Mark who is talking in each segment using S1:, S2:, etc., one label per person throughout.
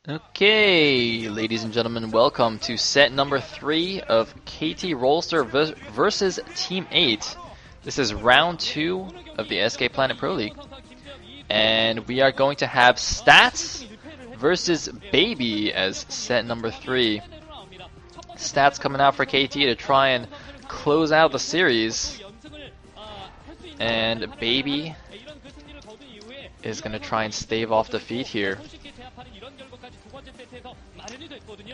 S1: Okay, ladies and gentlemen, welcome to set number 3 of KT Rolster versus Team 8. This is round 2 of the SK Planet Pro League. And we are going to have Stats versus Baby as set number 3. Stats coming out for KT to try and close out the series. And Baby is going to try and stave off defeat here.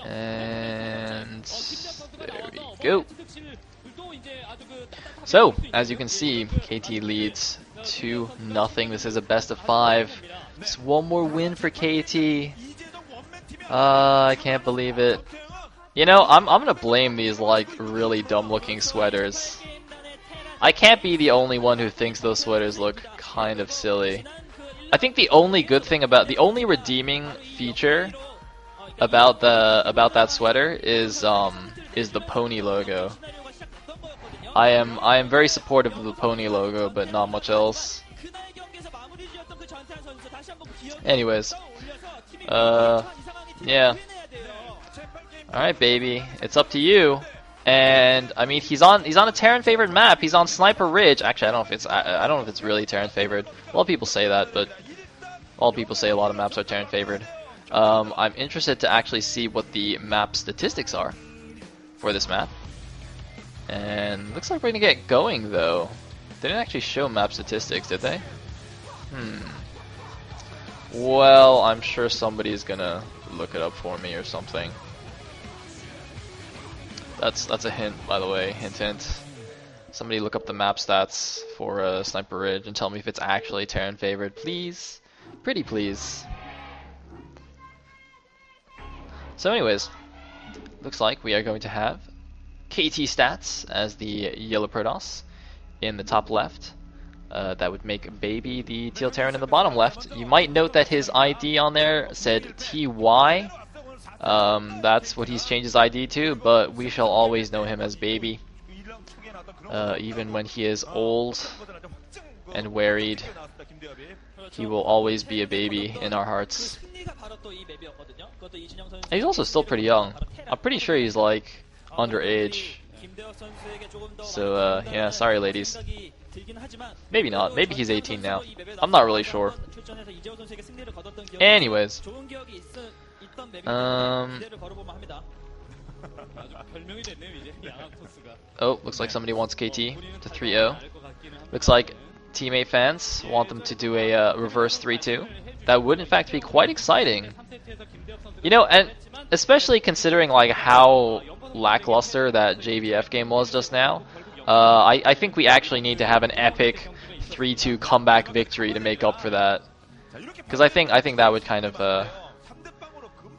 S1: And there we go. So, as you can see, KT leads 2-0. This is a best of 5. Just one more win for KT. I can't believe it. You know, I'm gonna blame these like really dumb looking sweaters. I can't be the only one who thinks those sweaters look kind of silly. I think the only good thing about the only redeeming feature about that sweater is the pony logo. I am very supportive of the pony logo, but not much else. Anyways, yeah. All right, Baby, it's up to you. And I mean, he's on a Terran favored map. He's on Sniper Ridge. Actually, I don't know if it's really Terran favored. A lot of people say that, but all people say a lot of maps are Terran favored. I'm interested to actually see what the map statistics are for this map. And looks like we're gonna get going though. They didn't actually show map statistics, did they? Well, I'm sure somebody's gonna look it up for me or something. That's a hint, by the way. Hint. Somebody look up the map stats for Sniper Ridge and tell me if it's actually Terran favored, please. Pretty please. So anyways, looks like we are going to have KT Stats as the yellow Protoss in the top left. That would make Baby the teal Terran in the bottom left. You might note that his ID on there said TY. That's what he's changed his ID to, but we shall always know him as Baby. Even when he is old and wearied, he will always be a baby in our hearts. And he's also still pretty young. I'm pretty sure he's like underage. So yeah, sorry ladies. Maybe not. Maybe he's 18 now. I'm not really sure. Anyways. Oh, looks like somebody wants KT to 3-0. Looks like teammate fans want them to do a reverse 3-2. That would in fact be quite exciting. You know, and especially considering like how lackluster that JVF game was just now, I think we actually need to have an epic 3-2 comeback victory to make up for that. Because I think that would kind of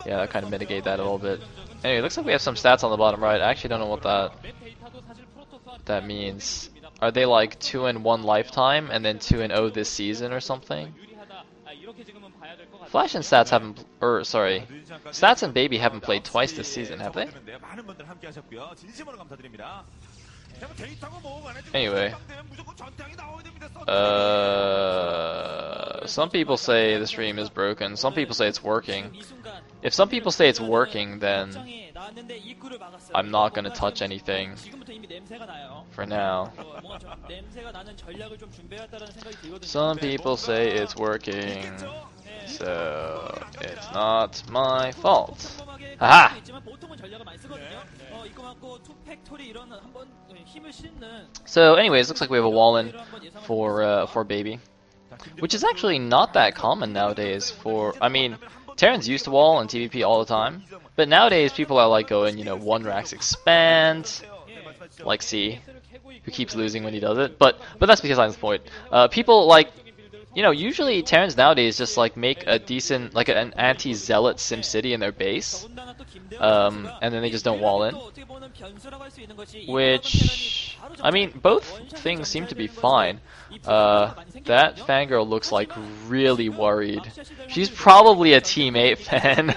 S1: yeah, kind of mitigate that a little bit. Anyway, it looks like we have some stats on the bottom right. I actually don't know what that means. Are they like 2-1 lifetime and then 2-0 this season or something? Flash and Stats haven't, Stats and Baby haven't played twice this season, have they? Anyway, some people say the stream is broken. Some people say it's working. If some people say it's working, then I'm not gonna touch anything for now. Some people say it's working, so it's not my fault. Haha! So anyways, looks like we have a wall in for Baby, which is actually not that common nowadays. I mean, Terrans used to wall in TVP all the time, but nowadays people are like going, you know, 1 racks expand, like C, who keeps losing when he does it, but that's besides the point. People like, you know, usually Terrans nowadays just like make a decent, like an anti-zealot SimCity in their base, and then they just don't wall in. Which, I mean, both things seem to be fine. That fangirl looks like really worried. She's probably a Team 8 fan.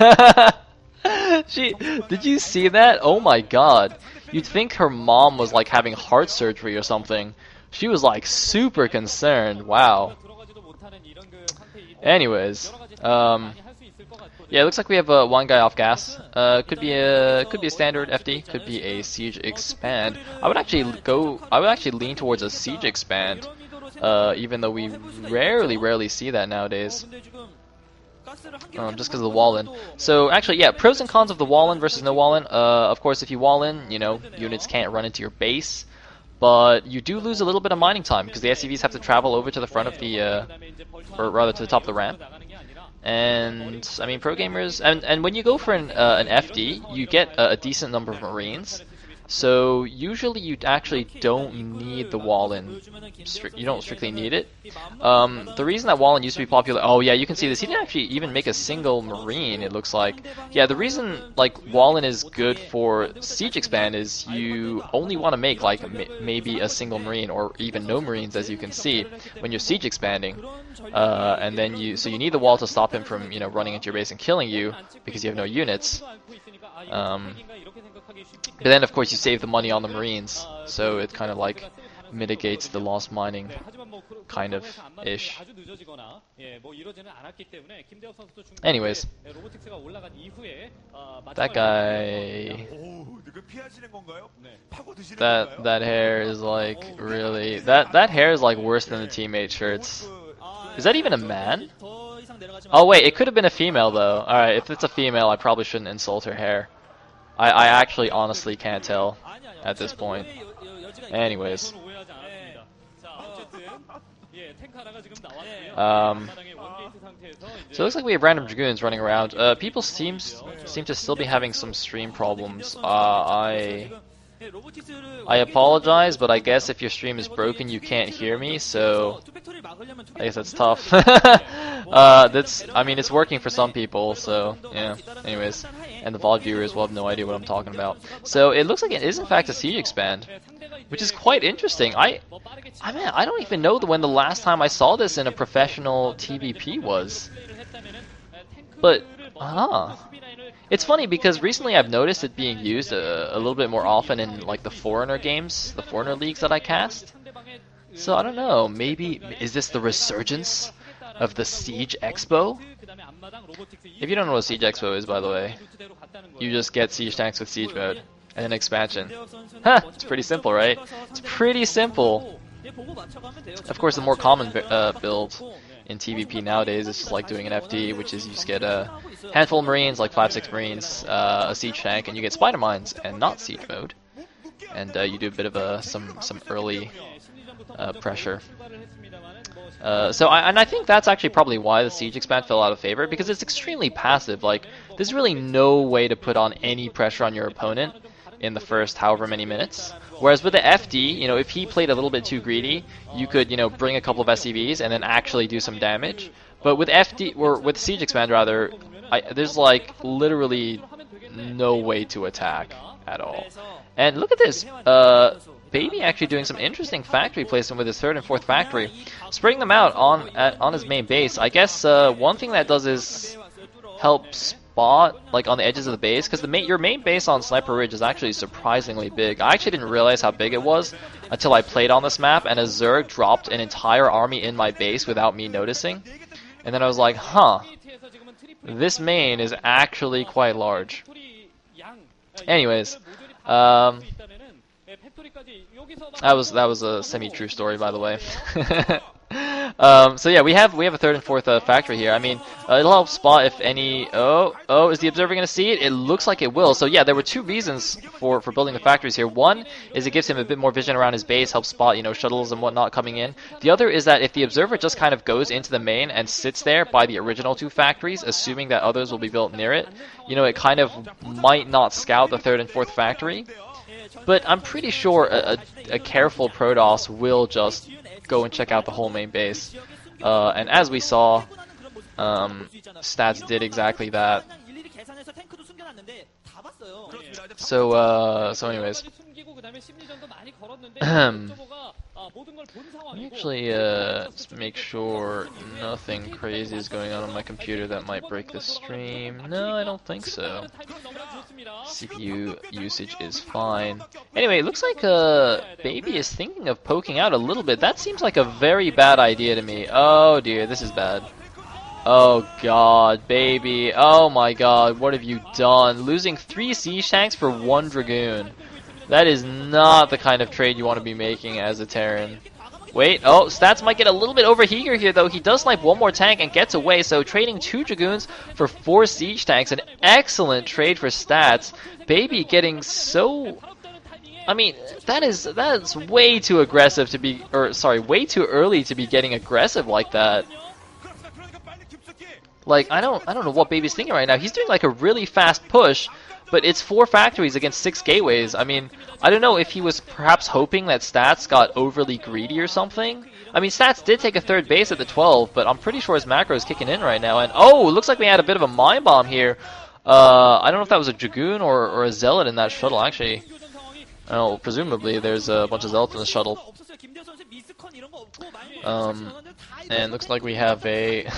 S1: Did you see that? Oh my god. You'd think her mom was like having heart surgery or something. She was like super concerned. Wow. Anyways, Yeah, it looks like we have one guy off gas. Could be a standard FD, could be a siege expand. I would actually lean towards a siege expand, even though we rarely see that nowadays. Just because of the wall-in. So actually, yeah, pros and cons of the wall-in versus no wall-in. Of course, if you wall-in, you know, units can't run into your base, but you do lose a little bit of mining time because the SCVs have to travel over to the front of the, or rather to the top of the ramp. And I mean, pro gamers, and when you go for an FD, you get a decent number of Marines. So usually you actually don't need the wall-in. You don't strictly need it. The reason that wall-in used to be popular, oh yeah, you can see this. He didn't actually even make a single Marine, it looks like. Yeah, the reason like wall-in is good for siege expand is you only want to make like maybe a single Marine or even no Marines, as you can see when you're siege expanding. And then you need the wall to stop him from, you know, running into your base and killing you because you have no units. But then, of course, you save the money on the Marines, so it kind of like mitigates the lost mining, kind of ish. Anyways, that guy, that hair is like really that hair is like worse than the teammate shirts. Is that even a man? Oh wait, it could have been a female though. All right, if it's a female, I probably shouldn't insult her hair. I actually honestly can't tell at this point. Anyways. So it looks like we have random dragoons running around. People seem to still be having some stream problems. I apologize, but I guess if your stream is broken, you can't hear me, so I guess that's tough. I mean, it's working for some people, so yeah. Anyways, and the VOD viewers will have no idea what I'm talking about. So it looks like it is in fact a siege expand, which is quite interesting. I mean, I don't even know when the last time I saw this in a professional TVP was. But it's funny because recently I've noticed it being used a little bit more often in like the foreigner games, the foreigner leagues that I cast. So I don't know, maybe is this the resurgence of the Siege Expo? If you don't know what Siege Expo is, by the way, you just get siege tanks with siege mode and an expansion. Huh, it's pretty simple, right? It's pretty simple. Of course, the more common build in TVP nowadays is just like doing an FD, which is you just get a handful of Marines, like 5-6 Marines, a siege tank, and you get spider mines and not siege mode. And you do a bit of some early pressure. I think that's actually probably why the siege expand fell out of favor, because it's extremely passive. Like, there's really no way to put on any pressure on your opponent in the first however many minutes. Whereas with the FD, you know, if he played a little bit too greedy, you could, you know, bring a couple of SCVs and then actually do some damage. But with FD, or with Siege Expand rather, there's like literally no way to attack at all. And look at this, Baby actually doing some interesting factory placement with his 3rd and 4th factory, spreading them out on his main base. I guess one thing that does is help spot like on the edges of the base, because your main base on Sniper Ridge is actually surprisingly big. I actually didn't realize how big it was until I played on this map, and a Zerg dropped an entire army in my base without me noticing. And then I was like, huh, this main is actually quite large. Anyways, that was a semi-true story, by the way. So yeah, we have a 3rd and 4th factory here. I mean, it'll help spot if any. Oh, is the observer going to see it? It looks like it will. So yeah, there were 2 reasons for building the factories here. One is it gives him a bit more vision around his base, helps spot, you know, shuttles and whatnot coming in. The other is that if the observer just kind of goes into the main and sits there by the original 2 factories, assuming that others will be built near it, you know, it kind of might not scout the 3rd and 4th factory. But I'm pretty sure a careful Protoss will just go and check out the whole main base. And as we saw, Stats did exactly that. So anyways. Let me actually just make sure nothing crazy is going on my computer that might break the stream. No, I don't think so. CPU usage is fine. Anyway, it looks like Baby is thinking of poking out a little bit. That seems like a very bad idea to me. Oh dear, this is bad. Oh god, baby. Oh my god, what have you done? Losing 3 siege tanks for 1 dragoon. That is not the kind of trade you want to be making as a Terran. Wait, oh, Stats might get a little bit overeager here, though. He does snipe 1 more tank and gets away, so trading 2 dragoons for 4 siege tanks. An excellent trade for Stats. Baby getting so... I mean, that is way too aggressive to be... Or, sorry, way too early to be getting aggressive like that. Like, I don't know what Baby's thinking right now. He's doing like a really fast push, but it's 4 factories against 6 gateways. I mean, I don't know if he was perhaps hoping that Stats got overly greedy or something. I mean, Stats did take a 3rd base at the 12, but I'm pretty sure his macro is kicking in right now. And oh, it looks like we had a bit of a mind bomb here. I don't know if that was a Dragoon or a Zealot in that shuttle, actually. Oh, presumably there's a bunch of Zealots in the shuttle. And looks like we have a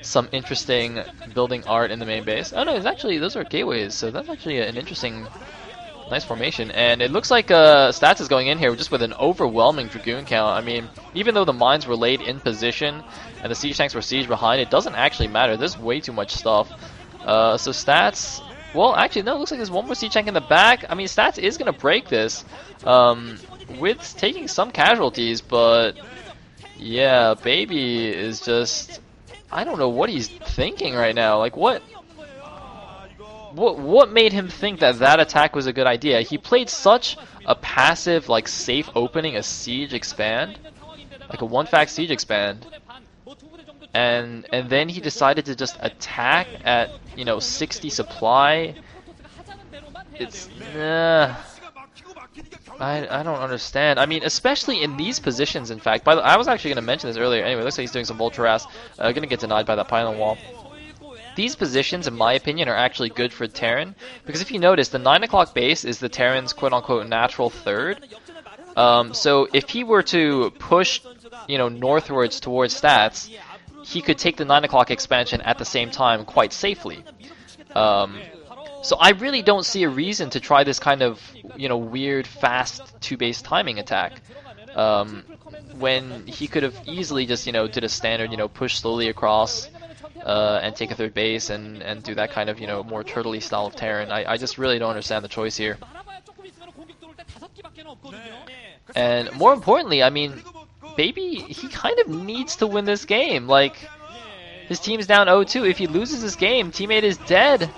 S1: some interesting building art in the main base. Oh no, it's actually, those are gateways, so that's actually an interesting, nice formation. And it looks like Stats is going in here just with an overwhelming Dragoon count. I mean, even though the mines were laid in position and the siege tanks were sieged behind, it doesn't actually matter. There's way too much stuff. So Stats... Well, actually, no, it looks like there's 1 more siege tank in the back. I mean, Stats is going to break this with taking some casualties, but yeah, Baby is just... I don't know what he's thinking right now. Like, what made him think that that attack was a good idea? He played such a passive, like, safe opening, a siege expand, like a 1-fact siege expand. And then he decided to just attack at, you know, 60 supply. It's I don't understand. I mean, especially in these positions. In fact, I was actually going to mention this earlier. Anyway, looks like he's doing some Voltras. Going to get denied by that pylon wall. These positions, in my opinion, are actually good for Terran, because if you notice, the 9 o'clock base is the Terran's quote-unquote natural 3rd. So if he were to push, you know, northwards towards Stats, he could take the 9 o'clock expansion at the same time quite safely. So I really don't see a reason to try this kind of, you know, weird, fast 2-base timing attack. When he could have easily just, you know, did a standard, you know, push slowly across and take a 3rd base and do that kind of, you know, more turtley style of Terran. I just really don't understand the choice here. And more importantly, I mean, Baby, he kind of needs to win this game. Like, his team's down 0-2. If he loses this game, teammate is dead.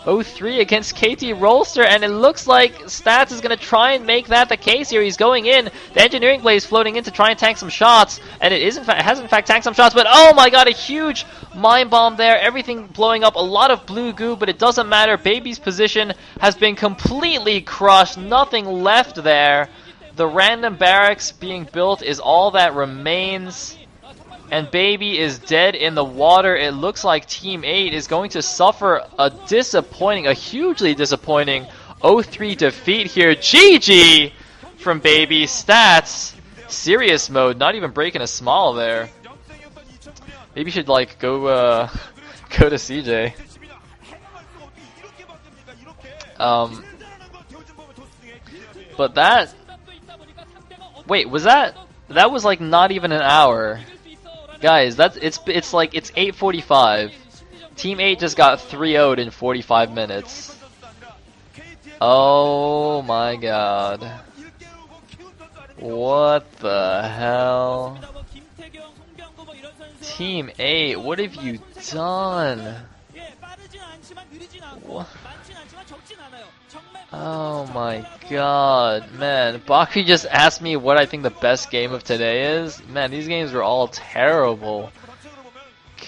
S1: 0-3 against KT Rolster, and it looks like Stats is going to try and make that the case here. He's going in. The engineering blade is floating in to try and tank some shots, and it has in fact tanked some shots, but oh my god, a huge mine bomb there. Everything blowing up, a lot of blue goo, but it doesn't matter. Baby's position has been completely crushed. Nothing left there. The random barracks being built is all that remains. And Baby is dead in the water. It looks like Team 8 is going to suffer a hugely disappointing 0-3 defeat here. GG from Baby. Stats. Serious mode. Not even breaking a smile there. Maybe you should, like, go to CJ. But that... Wait, was that was like not even an hour. Guys, it's like it's 8:45. Team 8 just got 3-0'd in 45 minutes. Oh my god. What the hell? Team 8, what have you done? What? Oh my god, man. Bakri just asked me what I think the best game of today is. Man, these games were all terrible.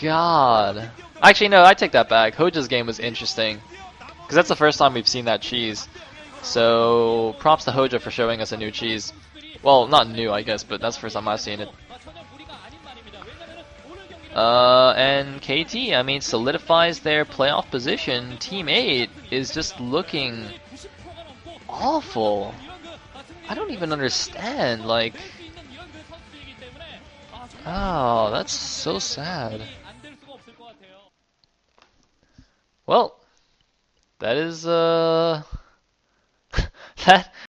S1: God. Actually, no, I take that back. Hoja's game was interesting, because that's the first time we've seen that cheese. So, props to Hoja for showing us a new cheese. Well, not new, I guess, but that's the first time I've seen it. And KT, I mean, solidifies their playoff position. Team 8 is just looking awful. I don't even understand, like... Oh, that's so sad. Well, that is, that